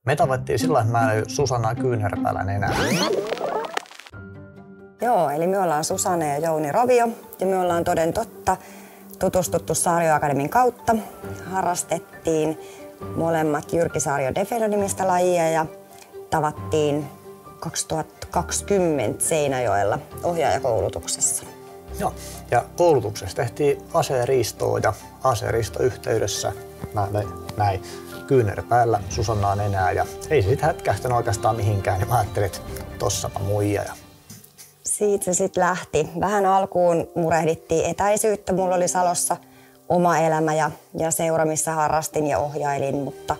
Me tavattiin silloin, että mä löin Susanna kyynärpäällä nenään. Joo, eli me ollaan Susanna ja Jouni Rovio ja me ollaan toden totta tutustuttu Saario Akademin kautta. Harrastettiin molemmat Jyrki Saario Defendo-nimistä lajia ja tavattiin 2020 Seinäjoella ohjaajakoulutuksessa. Joo, ja koulutuksessa tehtiin aseriistoa ja aseriistoyhteydessä mä näin kyynärpäällä Susannaa nenää ja ei se sitten hätkähtänyt oikeastaan mihinkään, niin mä ajattelin, että tossapa muija. Siitä se sitten lähti. Vähän alkuun murehdittiin etäisyyttä. Mulla oli Salossa oma elämä ja seura, missä harrastin ja ohjailin, mutta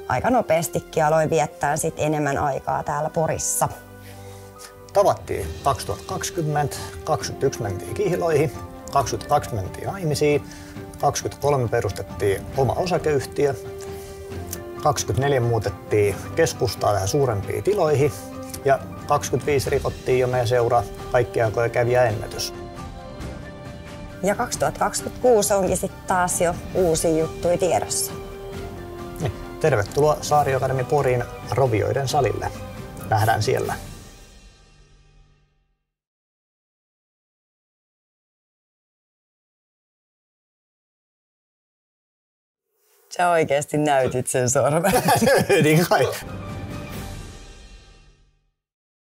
aika nopeastikin aloin viettää sit enemmän aikaa täällä Porissa. Tavattiin 2020, 21 mentiin Kihloihin, 22 mentiin naimisiin, 23 perustettiin oma osakeyhtiö, 24 muutettiin keskustaa vähän suurempiin tiloihin ja 25 rikottiin jo meidän seuraa kaikkia aikoja kävijäennätys. Ja 2026 onkin sitten taas jo uusia juttuja tiedossa. Niin, tervetuloa Saario Akademi Poriin Rovioiden salille. Nähdään siellä. Sä oikeesti näytit sen sormen. Näytin kai.